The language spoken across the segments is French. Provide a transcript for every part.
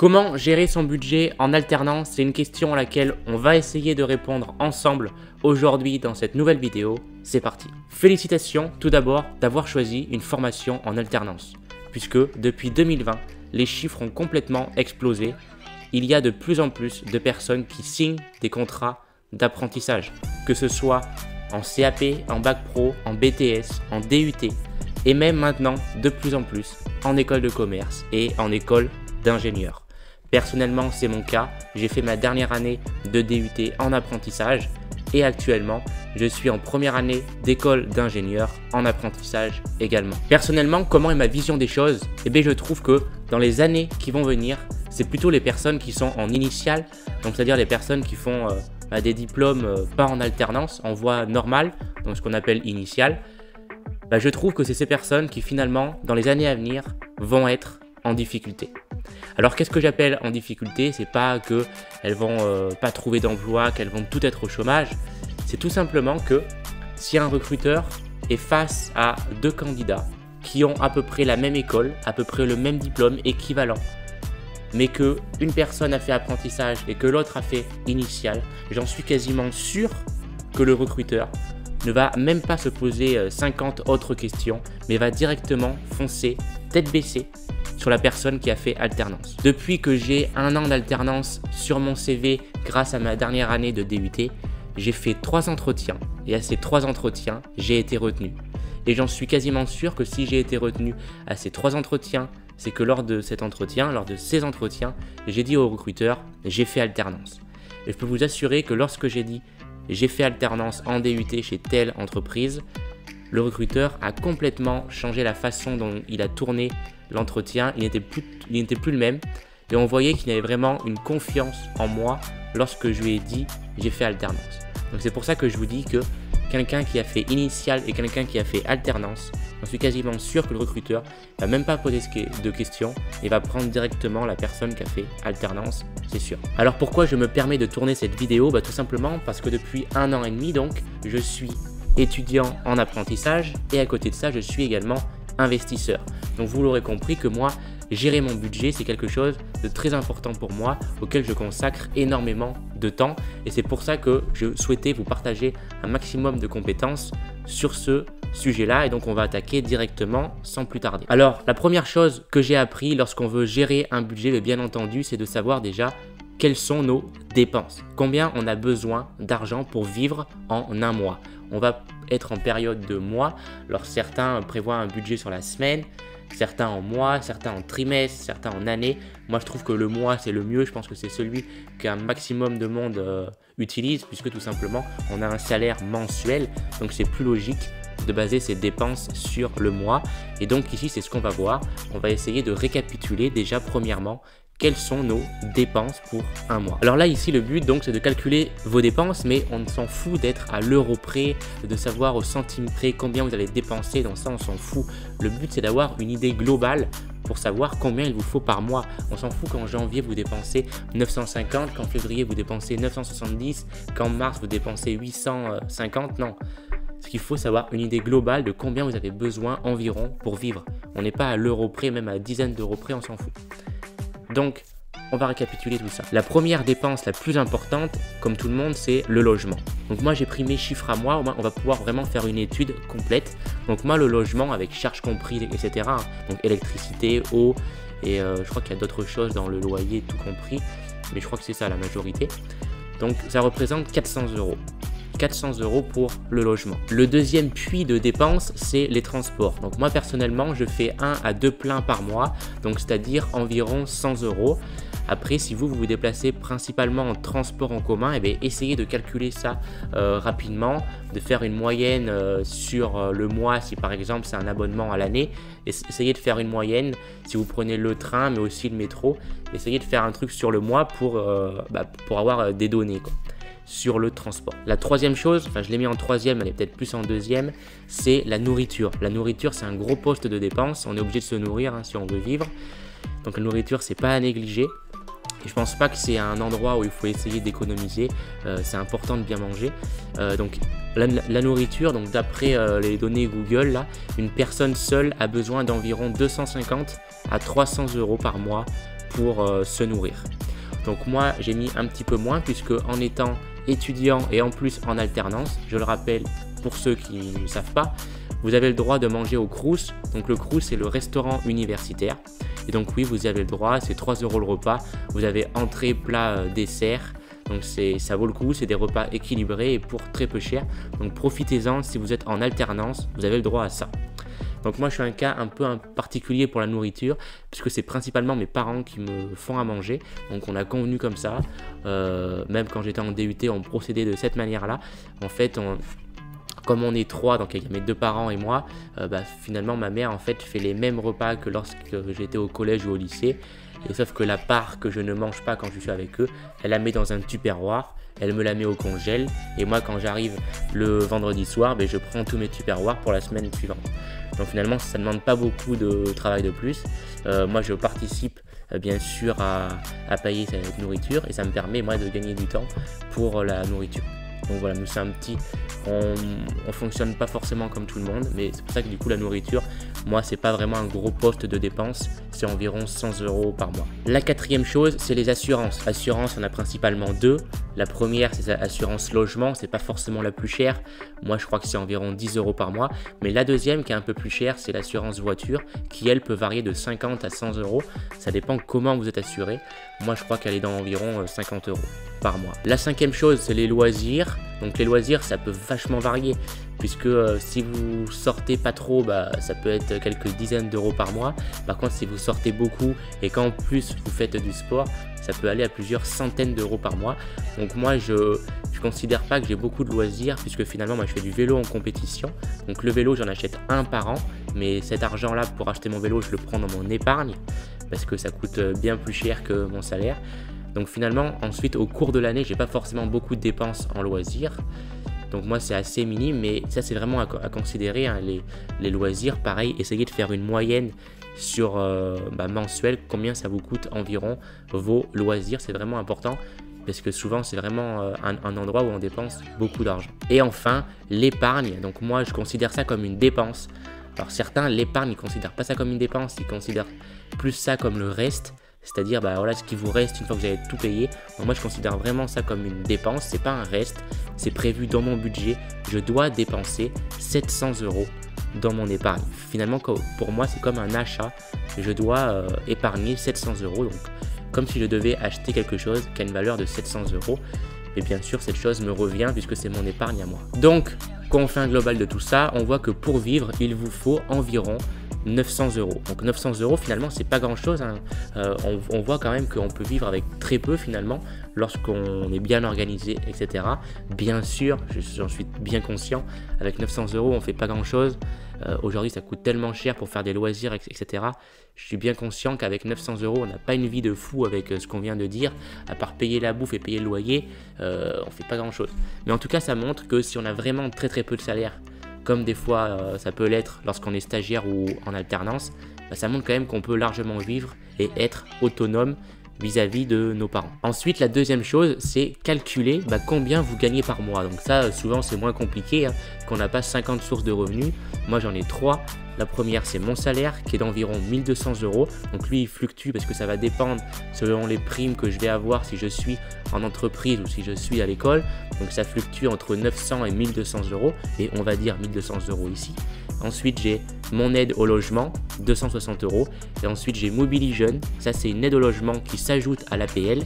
Comment gérer son budget en alternance? C'est une question à laquelle on va essayer de répondre ensemble aujourd'hui dans cette nouvelle vidéo. C'est parti. Félicitations tout d'abord d'avoir choisi une formation en alternance, puisque depuis 2020, les chiffres ont complètement explosé. Il y a de plus en plus de personnes qui signent des contrats d'apprentissage, que ce soit en CAP, en Bac Pro, en BTS, en DUT, et même maintenant de plus en plus en école de commerce et en école d'ingénieur. Personnellement, c'est mon cas. J'ai fait ma dernière année de DUT en apprentissage et actuellement, je suis en première année d'école d'ingénieur en apprentissage également. Personnellement, comment est ma vision des choses? Eh bien, je trouve que dans les années qui vont venir, c'est plutôt les personnes qui sont en initiale, donc c'est-à-dire les personnes qui font des diplômes pas en alternance, en voie normale, donc ce qu'on appelle initiale. Je trouve que c'est ces personnes qui finalement, dans les années à venir, vont être en difficulté. Alors qu'est-ce que j'appelle en difficulté? C'est pas qu'elles vont pas trouver d'emploi, qu'elles vont tout être au chômage. C'est tout simplement que si un recruteur est face à deux candidats qui ont à peu près la même école, à peu près le même diplôme équivalent, mais qu'une personne a fait apprentissage et que l'autre a fait initial, j'en suis quasiment sûr que le recruteur ne va même pas se poser 50 autres questions, mais va directement foncer, tête baissée, sur la personne qui a fait alternance. Depuis que j'ai un an d'alternance sur mon CV grâce à ma dernière année de DUT, j'ai fait 3 entretiens et à ces 3 entretiens, j'ai été retenu. Et j'en suis quasiment sûr que si j'ai été retenu à ces 3 entretiens, c'est que lors de ces entretiens, j'ai dit au recruteur, j'ai fait alternance. Et je peux vous assurer que lorsque j'ai dit j'ai fait alternance en DUT chez telle entreprise, le recruteur a complètement changé la façon dont il a tourné l'entretien. Il n'était plus le même et on voyait qu'il avait vraiment une confiance en moi lorsque je lui ai dit j'ai fait alternance. Donc c'est pour ça que je vous dis que quelqu'un qui a fait initial et quelqu'un qui a fait alternance, j'en suis quasiment sûr que le recruteur ne va même pas poser de questions et va prendre directement la personne qui a fait alternance, c'est sûr. Alors pourquoi je me permets de tourner cette vidéo? Tout simplement parce que depuis 1 an et demi, donc, je suis étudiant en apprentissage et à côté de ça, je suis également investisseur. Donc vous l'aurez compris que moi, gérer mon budget, c'est quelque chose de très important pour moi, auquel je consacre énormément de temps et c'est pour ça que je souhaitais vous partager un maximum de compétences sur ce sujet-là et donc on va attaquer directement sans plus tarder. Alors la première chose que j'ai appris lorsqu'on veut gérer un budget, bien entendu, c'est de savoir déjà quelles sont nos dépenses, combien on a besoin d'argent pour vivre en un mois. On va être en période de mois, alors certains prévoient un budget sur la semaine, certains en mois, certains en trimestre, certains en année. Moi je trouve que le mois c'est le mieux, je pense que c'est celui qu'un maximum de monde utilise puisque tout simplement on a un salaire mensuel, donc c'est plus logique de baser ses dépenses sur le mois. Et donc ici c'est ce qu'on va voir, on va essayer de récapituler déjà premièrement quelles sont nos dépenses pour un mois. Alors là ici le but donc c'est de calculer vos dépenses, mais on s'en fout d'être à l'euro près, de savoir au centime près combien vous allez dépenser, dans ça on s'en fout. Le but c'est d'avoir une idée globale pour savoir combien il vous faut par mois. On s'en fout qu'en janvier vous dépensez 950, qu'en février vous dépensez 970, qu'en mars vous dépensez 850, non. Ce qu'il faut savoir une idée globale de combien vous avez besoin environ pour vivre. On n'est pas à l'euro près, même à dizaines d'euros près, on s'en fout. Donc, on va récapituler tout ça. La première dépense la plus importante, comme tout le monde, c'est le logement. Donc moi, j'ai pris mes chiffres à moi. On va pouvoir vraiment faire une étude complète. Donc moi, le logement avec charges comprises, etc. Donc électricité, eau et je crois qu'il y a d'autres choses dans le loyer, tout compris. Mais je crois que c'est ça la majorité. Donc ça représente 400 euros. 400 euros pour le logement. Le deuxième puits de dépenses, c'est les transports. Donc moi personnellement, je fais 1 à 2 pleins par mois, donc c'est-à-dire environ 100 euros. Après, si vous vous déplacez principalement en transport en commun, essayez de calculer ça rapidement, de faire une moyenne sur le mois, si par exemple c'est un abonnement à l'année. Essayez de faire une moyenne si vous prenez le train, mais aussi le métro. Essayez de faire un truc sur le mois pour avoir des données, quoi, sur le transport. La troisième chose, je l'ai mis en troisième, elle est peut-être plus en deuxième, c'est la nourriture. La nourriture, c'est un gros poste de dépense. On est obligé de se nourrir si on veut vivre. Donc la nourriture, c'est pas à négliger. Et je pense pas que c'est un endroit où il faut essayer d'économiser. C'est important de bien manger. Donc la nourriture, donc d'après les données Google, là, une personne seule a besoin d'environ 250 à 300 euros par mois pour se nourrir. Donc moi j'ai mis un petit peu moins puisque en étant étudiant et en plus en alternance, je le rappelle pour ceux qui ne savent pas, vous avez le droit de manger au Crous. Donc le Crous c'est le restaurant universitaire. Et donc oui, vous avez le droit, c'est 3 € le repas. Vous avez entrée, plat, dessert. Donc ça vaut le coup, c'est des repas équilibrés et pour très peu cher. Donc profitez-en, si vous êtes en alternance, vous avez le droit à ça. Donc moi je suis un cas un peu particulier pour la nourriture puisque c'est principalement mes parents qui me font à manger. Donc on a convenu comme ça, même quand j'étais en DUT on procédait de cette manière là. En fait comme on est 3, donc il y a mes 2 parents et moi, finalement ma mère en fait fait les mêmes repas que lorsque j'étais au collège ou au lycée. Et sauf que la part que je ne mange pas quand je suis avec eux, elle la met dans un tupperware, elle me la met au congèle. Et moi quand j'arrive le vendredi soir, je prends tous mes tupperwares pour la semaine suivante. Donc finalement ça ne demande pas beaucoup de travail de plus. Moi je participe bien sûr à payer cette nourriture et ça me permet moi de gagner du temps pour la nourriture. Donc voilà, nous c'est un petit, on fonctionne pas forcément comme tout le monde, mais c'est pour ça que du coup la nourriture, moi c'est pas vraiment un gros poste de dépense, c'est environ 100 € par mois. La quatrième chose, c'est les assurances. Assurances, on a principalement deux. La première, c'est l'assurance logement, c'est pas forcément la plus chère. Moi je crois que c'est environ 10 € par mois. Mais la deuxième qui est un peu plus chère, c'est l'assurance voiture, qui elle peut varier de 50 à 100 €. Ça dépend comment vous êtes assuré. Moi je crois qu'elle est dans environ 50 € par mois. La cinquième chose, c'est les loisirs. Donc les loisirs, ça peut vachement varier puisque si vous sortez pas trop, ça peut être quelques dizaines d'euros par mois. Par contre, si vous sortez beaucoup et qu'en plus vous faites du sport, ça peut aller à plusieurs centaines d'euros par mois. Donc moi, je considère pas que j'ai beaucoup de loisirs puisque finalement, moi, je fais du vélo en compétition. Donc le vélo, j'en achète un par an, mais cet argent-là pour acheter mon vélo, je le prends dans mon épargne parce que ça coûte bien plus cher que mon salaire. Donc finalement, ensuite, au cours de l'année, j'ai pas forcément beaucoup de dépenses en loisirs. Donc moi, c'est assez minime, mais ça, c'est vraiment à considérer. Hein, les loisirs, pareil, essayez de faire une moyenne sur mensuel, combien ça vous coûte environ vos loisirs. C'est vraiment important parce que souvent, c'est vraiment un endroit où on dépense beaucoup d'argent. Et enfin, l'épargne. Donc moi, je considère ça comme une dépense. Alors certains, l'épargne, ils ne considèrent pas ça comme une dépense, ils considèrent plus ça comme le reste. C'est-à-dire voilà ce qui vous reste une fois que vous avez tout payé. Donc moi je considère vraiment ça comme une dépense, c'est pas un reste, c'est prévu dans mon budget. Je dois dépenser 700 € dans mon épargne. Finalement pour moi c'est comme un achat, je dois épargner 700 €. Donc comme si je devais acheter quelque chose qui a une valeur de 700 €. Et bien sûr cette chose me revient puisque c'est mon épargne à moi. Donc quand on fait un global de tout ça, on voit que pour vivre il vous faut environ 900 €. Donc 900 € finalement c'est pas grand chose, hein. On voit quand même qu'on peut vivre avec très peu finalement lorsqu'on est bien organisé, etc. Bien sûr, j'en suis bien conscient, avec 900 € on fait pas grand chose. Aujourd'hui ça coûte tellement cher pour faire des loisirs, etc. Je suis bien conscient qu'avec 900 € on n'a pas une vie de fou avec ce qu'on vient de dire, à part payer la bouffe et payer le loyer, on fait pas grand chose. Mais en tout cas ça montre que si on a vraiment très peu de salaire, comme des fois ça peut l'être lorsqu'on est stagiaire ou en alternance, ça montre quand même qu'on peut largement vivre et être autonome vis-à-vis de nos parents. Ensuite, la deuxième chose, c'est calculer combien vous gagnez par mois. Donc ça, souvent, c'est moins compliqué, hein, qu'on n'a pas 50 sources de revenus. Moi, j'en ai 3. La première, c'est mon salaire qui est d'environ 1200 €. Donc lui, il fluctue parce que ça va dépendre selon les primes que je vais avoir si je suis en entreprise ou si je suis à l'école. Donc ça fluctue entre 900 et 1200 € et on va dire 1200 € ici. Ensuite, j'ai mon aide au logement, 260 €. Et ensuite, j'ai Mobily Jeune. Ça, c'est une aide au logement qui s'ajoute à l'APL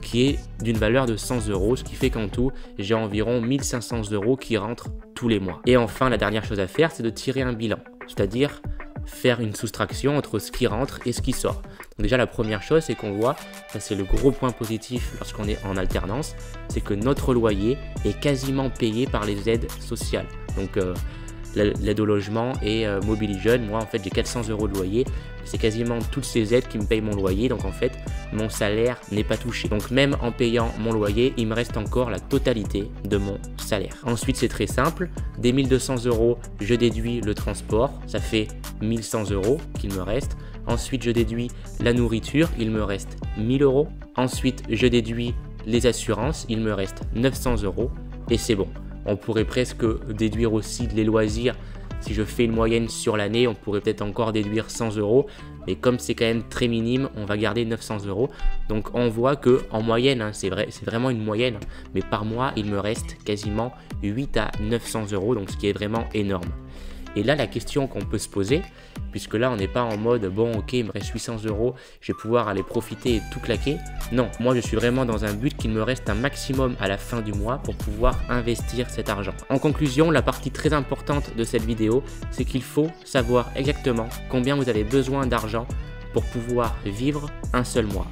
qui est d'une valeur de 100 €, ce qui fait qu'en tout, j'ai environ 1500 € qui rentrent tous les mois. Et enfin, la dernière chose à faire, c'est de tirer un bilan, c'est-à-dire faire une soustraction entre ce qui rentre et ce qui sort. Donc déjà, la première chose, c'est qu'on voit, ça c'est le gros point positif lorsqu'on est en alternance, c'est que notre loyer est quasiment payé par les aides sociales. Donc l'aide au logement et Mobily Jeune, moi en fait j'ai 400 € de loyer, c'est quasiment toutes ces aides qui me payent mon loyer, donc en fait mon salaire n'est pas touché. Donc même en payant mon loyer, il me reste encore la totalité de mon salaire. Ensuite c'est très simple, des 1200 €, je déduis le transport, ça fait 1100 € qu'il me reste. Ensuite je déduis la nourriture, il me reste 1000 €. Ensuite je déduis les assurances, il me reste 900 € et c'est bon. On pourrait presque déduire aussi les loisirs, Si je fais une moyenne sur l'année, on pourrait peut-être encore déduire 100 €. Mais comme c'est quand même très minime, on va garder 900 €. Donc on voit que en moyenne, hein, c'est vrai, c'est vraiment une moyenne, mais par mois, il me reste quasiment 8 à 900 €, donc ce qui est vraiment énorme. Et là, la question qu'on peut se poser, puisque là, on n'est pas en mode, bon, ok, il me reste 800 €, je vais pouvoir aller profiter et tout claquer. Non, moi, je suis vraiment dans un but qu'il me reste un maximum à la fin du mois pour pouvoir investir cet argent. En conclusion, la partie très importante de cette vidéo, c'est qu'il faut savoir exactement combien vous avez besoin d'argent pour pouvoir vivre un seul mois.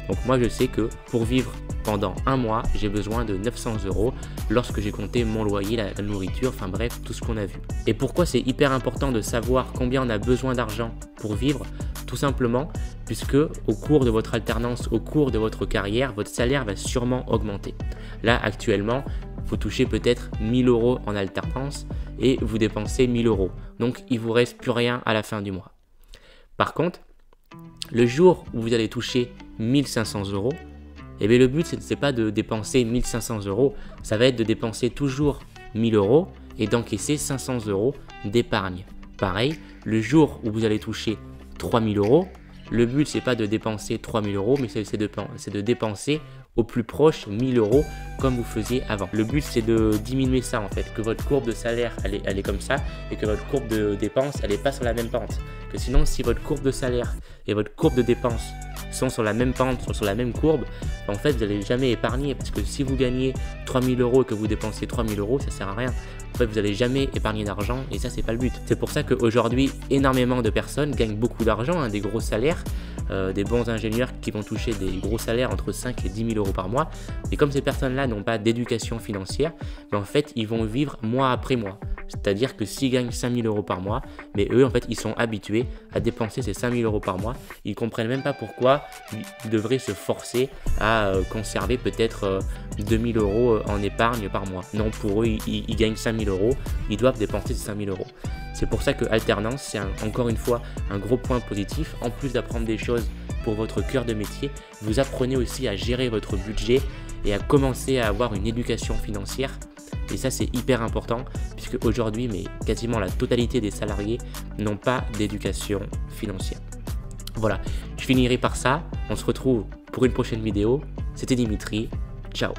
Donc moi, je sais que pour vivre pendant un mois, j'ai besoin de 900 € lorsque j'ai compté mon loyer, la nourriture, enfin bref, tout ce qu'on a vu. Et pourquoi c'est hyper important de savoir combien on a besoin d'argent pour vivre? Tout simplement puisque au cours de votre alternance, au cours de votre carrière, votre salaire va sûrement augmenter. Là, actuellement, vous touchez peut-être 1000 € en alternance et vous dépensez 1000 €. Donc, il ne vous reste plus rien à la fin du mois. Par contre, le jour où vous allez toucher 1500 €, eh bien, le but, ce n'est pas de dépenser 1500 €, ça va être de dépenser toujours 1000 € et d'encaisser 500 € d'épargne. Pareil, le jour où vous allez toucher 3000 €, le but, ce n'est pas de dépenser 3000 €, mais c'est de dépenser au plus proche 1000 € comme vous faisiez avant. Le but, c'est de diminuer ça en fait, que votre courbe de salaire, elle est comme ça et que votre courbe de dépenses, elle n'est pas sur la même pente. Que sinon, si votre courbe de salaire et votre courbe de dépenses sont sur la même pente, sont sur la même courbe, en fait, vous n'allez jamais épargner parce que si vous gagnez 3000 € et que vous dépensez 3000 €, ça ne sert à rien. En fait, vous n'allez jamais épargner d'argent et ça, c'est pas le but. C'est pour ça qu'aujourd'hui, énormément de personnes gagnent beaucoup d'argent, hein, des gros salaires, des bons ingénieurs qui vont toucher des gros salaires entre 5 et 10 000 € par mois. Et comme ces personnes-là n'ont pas d'éducation financière, en fait, ils vont vivre mois après mois. C'est-à-dire que s'ils gagnent 5000 € par mois, mais eux, en fait, ils sont habitués à dépenser ces 5000 € par mois. Ils ne comprennent même pas pourquoi ils devraient se forcer à conserver peut-être 2000 € en épargne par mois. Non, pour eux, ils gagnent 5000 €, ils doivent dépenser ces 5000 €. C'est pour ça que alternance, c'est encore une fois un gros point positif. En plus d'apprendre des choses pour votre cœur de métier, vous apprenez aussi à gérer votre budget et à commencer à avoir une éducation financière. Et ça, c'est hyper important puisque aujourd'hui, mais quasiment la totalité des salariés n'ont pas d'éducation financière. Voilà, je finirai par ça. On se retrouve pour une prochaine vidéo. C'était Dimitri. Ciao.